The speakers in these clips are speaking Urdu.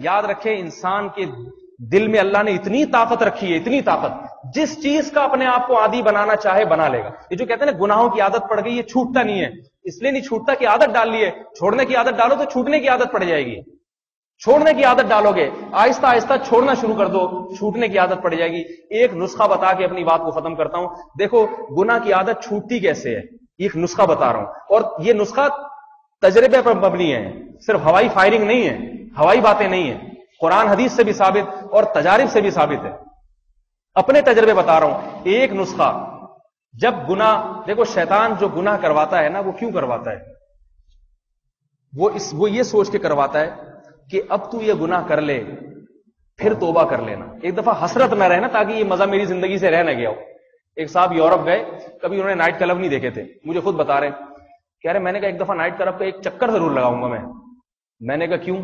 یاد رکھیں انسان کے دل میں اللہ نے اتنی طاقت رکھی ہے، اتنی طاقت، جس چیز کا اپنے آپ کو عادی بنانا چاہے بنا لے گا. یہ جو کہتے ہیں نا گناہوں کی عادت پڑ گئی، یہ چھوٹتا نہیں ہے. اس لیے نہیں چھوٹتا کہ عادت ڈال لی ہے. چھوڑنے کی عادت ڈالو تو چھوٹنے کی عادت پڑ جائے گی. چھوڑنے کی عادت ڈالو گے، آہستہ آہستہ چھوڑنا شروع کر دو، چھوٹنے کی عادت پڑ جائے گی. ایک نسخہ بتا کے اپنی بات کو ختم کرتا ہوں. دیکھو گناہ کی عادت چھوٹتی کیسے ہے، ایک نسخہ بتا رہا ہوں، اور یہ نسخہ تجربے پر مبنی ہے، صرف ہوائی فائرنگ نہیں ہے، ہوائی باتیں نہیں ہیں، قرآن حدیث سے بھی ثابت اور تجارب سے بھی ثابت ہے. اپنے تجربے بتا رہا ہوں. ایک نسخہ، جب گناہ، دیکھو شیطان جو گناہ کرواتا ہے نا، وہ کیوں کرواتا ہے؟ وہ یہ سوچ کے کرواتا ہے کہ اب تو یہ گناہ کر لے پھر توبہ کر لینا، ایک دفعہ حسرت نہ رہنا، تاکہ یہ مزہ میری زندگی سے رہ نہ گیا ہو. ایک صاحب یورپ گئے، کبھی انہوں نے نائٹ کلب نہیں دیکھے تھے، مجھے خود بتا رہے، کہہ رہے میں نے کہا ایک دفعہ نائٹ کلب کا ایک چکر ضرور لگاؤں گا میں نے کہا کیوں؟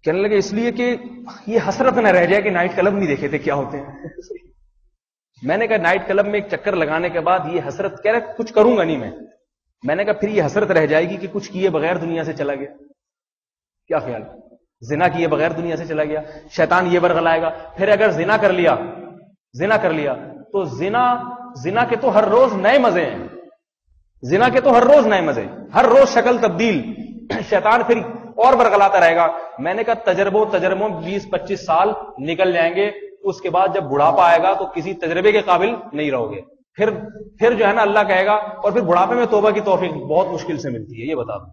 کہنے لگے اس لیے کہ یہ حسرت نہ رہ جائے کہ نائٹ کلب نہیں دیکھے تھے کیا ہوتے ہیں. میں نے کہا نائٹ کلب میں ایک چکر لگانے کے بعد یہ حسرت، کہہ رہے کچھ کروں گا نہیں میں نے کہا پھر یہ حسرت رہ جائے گی کہ کچھ کیے بغیر دنیا سے چلا گیا. کیا خیال؟ زنا کیے بغیر دنیا سے چلا گیا. شیطان یہ برگلائے گا. پھر اگر زنا کر لیا تو زنا کے تو ہر روز نئے مزے ہیں، زنا کے تو ہر روز نئے مزے، ہر روز شکل تبدیل. شیطان پھر اور برگلاتا رہے گا. میں نے کہا تجربوں 20-25 سال نکل جائیں گے، اس کے بعد جب بڑھاپا آئے گا تو کسی تجربے کے قابل نہیں رہو گے. پھر جو ہے نا اللہ کہے گا، اور پھر بڑھاپے میں توبہ کی توفیق بہت مشکل سے ملتی ہے، یہ بتا دوں.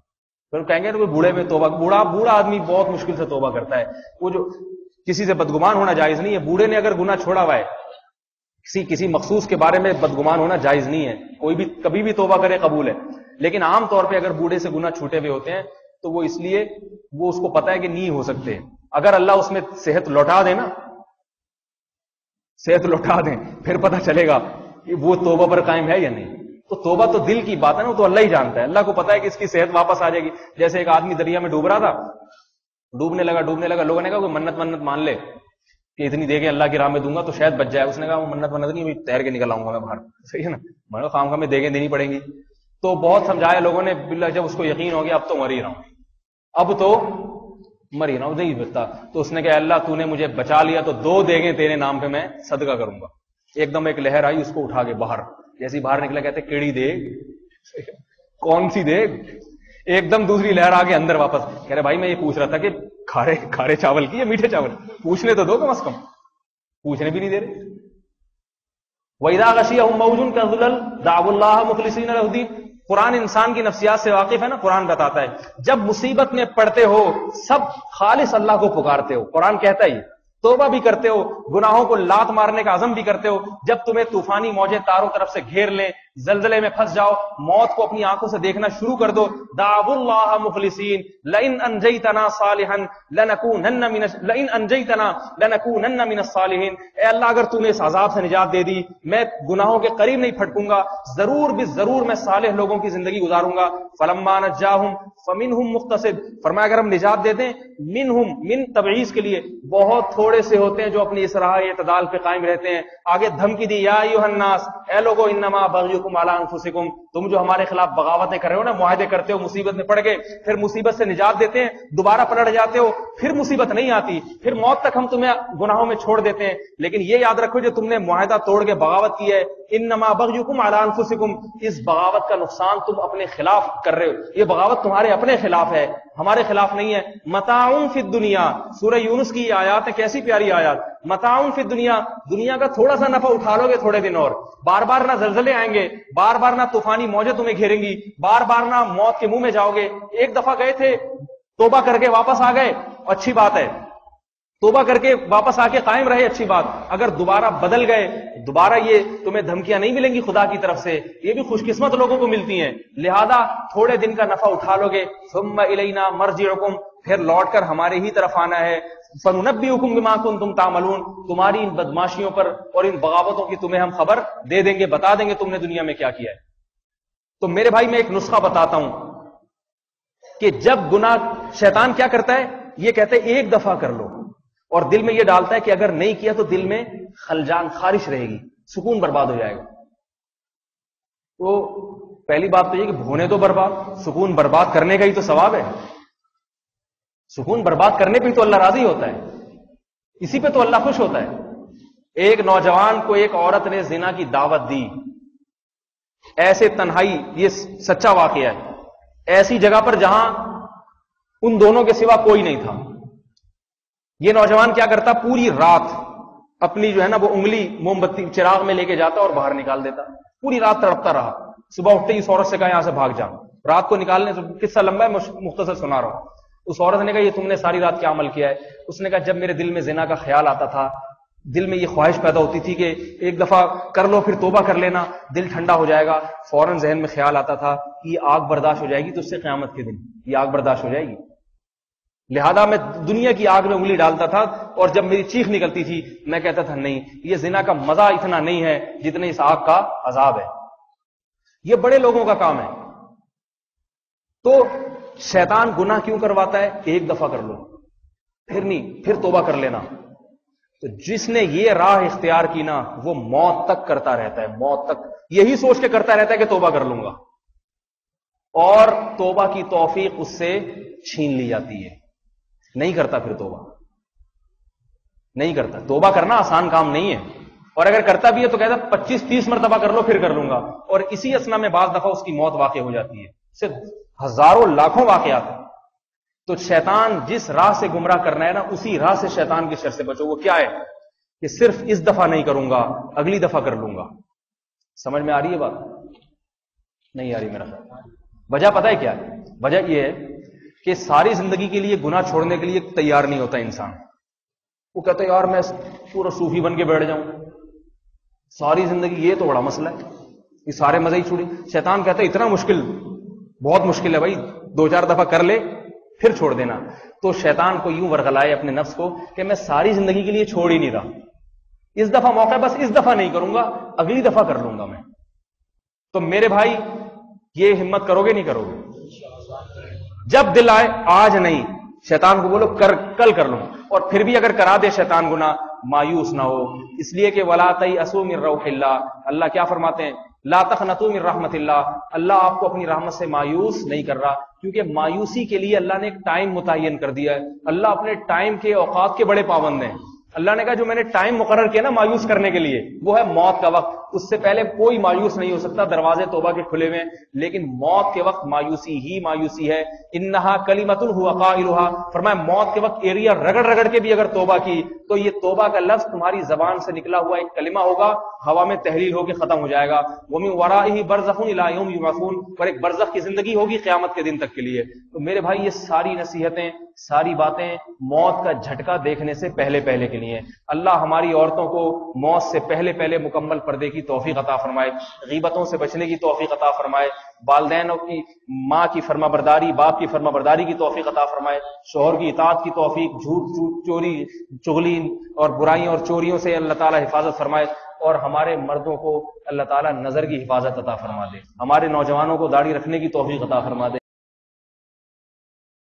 پھر کہیں گے نا بوڑھے میں توبہ، بوڑھا آدمی بہت مشکل سے توبہ کرتا ہے. وہ جو کسی سے بدگمان ہونا جائز نہیں ہے. بوڑھے نے اگر گناہ چھوڑا ہوا ہے، کسی مخصوص کے بارے میں بدگمان ہونا جائز نہیں ہے. کوئی بھی کبھی بھی توبہ کرے قبول ہے. لیکن عام طور پہ اگر بوڑھے سے گناہ چھوٹے ہوئے ہوتے ہیں تو وہ اس لیے وہ اس کو پتا ہے کہ نہیں ہو سکتے. اگر اللہ اس میں صحت لوٹا دے نا، صحت لوٹا دیں، پھر پتہ چلے گا کہ وہ توبہ پر قائم ہے یا نہیں. تو توبہ تو دل کی بات ہے نا، وہ تو اللہ ہی جانتا ہے. اللہ کو پتا ہے کہ اس کی صحت واپس آ جائے گی. جیسے ایک آدمی دریا میں ڈوب رہا تھا، ڈوبنے لگا، لوگوں نے کہا کوئی منت مان لے کہ اتنی دے کے اللہ کی راہ میں دوں گا تو شاید بچ جائے. اس نے کہا وہ منت نہیں، تیر کے نکل آؤں گا میں باہر. صحیح ہے نا، میں خام خواہ میں دیگیں دینی پڑیں گی. تو بہت سمجھایا لوگوں نے، باللہ جب اس کو یقین ہو گیا اب تو مر ہی رہا ہوں، نہیں بچتا. تو اس نے کہا اللہ تو نے مجھے بچا لیا تو 2 دیگیں تیرے نام پہ میں صدقہ کروں گا. ایک دم ایک لہر آئی، اس کو اٹھا کے باہر، جیسی باہر نکلا کہتے کیڑی دیگ، کون سی دیگ؟ ایک دم دوسری لہر آ کے اندر واپس. کہہ رہے بھائی میں یہ پوچھ رہا تھا کہ کھارے چاول کی یا میٹھے چاول؟ پوچھنے تو دو کم از کم، پوچھنے بھی نہیں دے رہے. وَإِذَا غَشِيَهُم مَّوْجٌ كَالظُّلَلِ دَعَوُا اللَّهَ مُخْلِصِينَ لَهُ الدِّينَ. قرآن انسان کی نفسیات سے واقف ہے نا، قرآن بتاتا ہے جب مصیبت میں پڑتے ہو سب خالص اللہ کو پکارتے ہو. قرآن کہتا ہے توبہ بھی کرتے ہو، گناہوں کو لات مارنے کا عزم بھی کرتے ہو. جب تمہیں طوفانی موجیں چاروں طرف سے گھیر لیں، زلزلے میں پھنس جاؤ، موت کو اپنی آنکھوں سے دیکھنا شروع کر دو. دعوا اللہ مخلصین لئن انجیتنا صالحا لنکونن من الصالحین. اے اللہ اگر تو نے اس عذاب سے نجات دے دی، میں گناہوں کے قریب نہیں پھٹکوں گا، ضرور میں صالح لوگوں کی زندگی گزاروں گا. فلما نجاہم فمنہم مقتصد. فرمایا اگر ہم نجات دے دیں، من تبعیض کے لیے بہت تھوڑے سے ہوتے ہیں جو اپنی اصلاح اعتدال پہ قائم رہتے ہیں. آگے دھمکی دی، یا ایھا الناس، اے لوگو انما بغیکم علی انفسکم. تم جو ہمارے خلاف بغاوتیں کر رہے ہو نا، معاہدے کرتے ہو، مصیبت میں پڑ گئے، پھر مصیبت سے نجات دیتے ہیں، دوبارہ پلٹ جاتے ہو، پھر مصیبت نہیں آتی، پھر موت تک ہم تمہیں گناہوں میں چھوڑ دیتے ہیں. لیکن یہ یاد رکھو جو تم نے معاہدہ توڑ کے بغاوت کی ہے، انما بغیکم علی انفسکم، اس بغاوت کا نقصان تم اپنے خلاف کر رہے ہو. یہ بغاوت تمہارے اپنے خلاف ہے، ہمارے خلاف نہیں ہے. متاع فی الدنیا، سورہ یونس کی یہ آیات ہے، کیسی پیاری آیات. متاع فی الدنیا، دنیا کا تھوڑا سا نفع اٹھا لو گے تھوڑے دن اور، بار بار نہ زلزلے آئیں گے، بار بار نہ طوفانی موجیں تمہیں گھیریں گی، بار بار نہ موت کے منہ میں جاؤ گے. ایک دفعہ گئے تھے، توبہ کر کے واپس آ گئے، اچھی بات ہے، توبہ کر کے واپس آ کے قائم رہے، اچھی بات. اگر دوبارہ بدل گئے، دوبارہ یہ تمہیں دھمکیاں نہیں ملیں گی خدا کی طرف سے، یہ بھی خوش قسمت لوگوں کو ملتی ہیں. لہذا تھوڑے دن کا نفع اٹھا لو گے. ثم الینا مرجعکم، پھر لوٹ کر ہمارے ہی طرف آنا ہے. فننبئکم بما کنتم تعملون، تمہاری ان بدماشیوں پر اور ان بغاوتوں کی تمہیں ہم خبر دے دیں گے، بتا دیں گے تم نے دنیا میں کیا کیا ہے. تو میرے بھائی میں ایک نسخہ بتاتا ہوں کہ جب گناہ، شیطان کیا کرتا ہے، یہ کہتے ہیں ایک دفعہ کر لو، اور دل میں یہ ڈالتا ہے کہ اگر نہیں کیا تو دل میں خلجان، خارش رہے گی، سکون برباد ہو جائے گا. تو پہلی بات تو یہ کہ ہونے تو برباد، سکون برباد کرنے کا ہی تو ثواب ہے. سکون برباد کرنے پہ تو اللہ راضی ہوتا ہے, اسی پہ تو اللہ خوش ہوتا ہے. ایک نوجوان کو ایک عورت نے زنا کی دعوت دی, ایسے تنہائی, یہ سچا واقعہ ہے, ایسی جگہ پر جہاں ان دونوں کے سوا کوئی نہیں تھا. یہ نوجوان کیا کرتا, پوری رات اپنی جو ہے نا وہ انگلی موم بتی چراغ میں لے کے جاتا اور باہر نکال دیتا, پوری رات تڑپتا رہا. صبح اٹھتے ہی اس عورت سے کہا یہاں سے بھاگ جا. رات کو نکالنے سے قصہ لمبا ہے, مختصر سنا رہا ہوں. اس عورت نے کہا یہ تم نے ساری رات کیا عمل کیا ہے؟ اس نے کہا جب میرے دل میں زنا کا خیال آتا تھا, دل میں یہ خواہش پیدا ہوتی تھی کہ ایک دفعہ کر لو پھر توبہ کر لینا, دل ٹھنڈا ہو جائے گا, فوراً ذہن میں خیال آتا تھا کہ یہ آگ برداشت ہو جائے گی تو اس سے قیامت کے دن یہ آگ برداشت ہو جائے گی, لہذا میں دنیا کی آگ میں انگلی ڈالتا تھا, اور جب میری چیخ نکلتی تھی میں کہتا تھا نہیں, یہ زنا کا مزہ اتنا نہیں ہے جتنے اس آگ کا عذاب ہے. یہ بڑے لوگوں کا کام ہے. تو شیطان گناہ کیوں کرواتا ہے؟ ایک دفعہ کر لو پھر نہیں, پھر توبہ کر لینا. تو جس نے یہ راہ اختیار کی نا وہ موت تک کرتا رہتا ہے, موت تک یہی سوچ کے کرتا رہتا ہے کہ توبہ کر لوں گا, اور توبہ کی توفیق اس سے چھین لی جاتی ہے, نہیں کرتا پھر توبہ نہیں کرتا. توبہ کرنا آسان کام نہیں ہے, اور اگر کرتا بھی ہے تو کہتا 25-30 مرتبہ کر لو پھر کر لوں گا, اور اسی اسنا میں بعض دفعہ اس کی موت واقع ہو جاتی ہے. صرف ہزاروں لاکھوں واقعات ہیں. تو شیطان جس راہ سے گمراہ کرنا ہے نا, اسی راہ سے شیطان کی شر سے بچو. وہ کیا ہے کہ صرف اس دفعہ نہیں کروں گا, اگلی دفعہ کر لوں گا. سمجھ میں آ رہی ہے بات؟ نہیں آ رہی میرا خیال. وجہ پتہ ہے کیا ہے؟ وجہ یہ ہے کہ ساری زندگی کے لیے گناہ چھوڑنے کے لیے تیار نہیں ہوتا انسان. وہ کہتا ہے یار میں پورا صوفی بن کے بیٹھ جاؤں ساری زندگی, یہ تو بڑا مسئلہ ہے, یہ سارے مزے ہی چھوڑی. شیطان کہتا ہے اتنا مشکل, بہت مشکل ہے بھائی, 2-4 دفعہ کر لے پھر چھوڑ دینا. تو شیطان کو یوں ورغلائے اپنے نفس کو کہ میں ساری زندگی کے لیے چھوڑ ہی نہیں رہا, اس دفعہ موقع, بس اس دفعہ نہیں کروں گا, اگلی دفعہ کر لوں گا میں. تو میرے بھائی یہ ہمت کرو گے نہیں کرو گے؟ جب دل آئے آج نہیں, شیطان کو بولو کل کر لوں. اور پھر بھی اگر کرا دے شیطان گناہ, مایوس نہ ہو, اس لیے کہ ولا تیأسوا من روح اللہ, اللہ کیا فرماتے ہیں, لا تقنطوا من رحمت اللہ, اللہ آپ کو اپنی رحمت سے مایوس نہیں کر رہا, کیونکہ مایوسی کے لیے اللہ نے ایک ٹائم متعین کر دیا ہے. اللہ اپنے ٹائم کے اوقات کے بڑے پابند ہیں. اللہ نے کہا جو میں نے ٹائم مقرر کیا نا مایوس کرنے کے لیے, وہ ہے موت کا وقت. اس سے پہلے کوئی مایوس نہیں ہو سکتا, دروازے توبہ کے کھلے ہوئے, لیکن موت کے وقت مایوسی ہی مایوسی ہے. انہا کلمۃ هو قائلها, فرمایا موت کے وقت ایریا رگڑ رگڑ کے بھی اگر توبہ کی تو یہ توبہ کا لفظ تمہاری زبان سے نکلا ہوا ایک کلمہ ہوگا, ہوا میں تحلیل ہو کے ختم ہو جائے گا. ومن ورائہ برزخ الی یوم یبعثون, پر ایک برزخ کی زندگی ہوگی قیامت کے دن تک کے لیے. تو میرے بھائی یہ ساری نصیحتیں, ساری باتیں موت کا جھٹکا دیکھنے سے پہلے پہلے کے لیے. اللہ ہماری عورتوں کو موت سے پہلے پہلے مکمل پردے کی توفیق عطا فرمائے, غیبتوں سے بچنے کی توفیق عطا فرمائے, والدینوں کی, ماں کی فرما برداری, باپ کی فرما برداری کی توفیق عطا فرمائے, شوہر کی اطاعت کی توفیق, جھوٹ چوری چغلی اور برائیوں اور چوریوں سے اللہ تعالی حفاظت فرمائے, اور ہمارے مردوں کو اللہ تعالی نظر کی حفاظت عطا فرما دے, ہمارے نوجوانوں کو داڑھی رکھنے کی توفیق عطا فرما دے.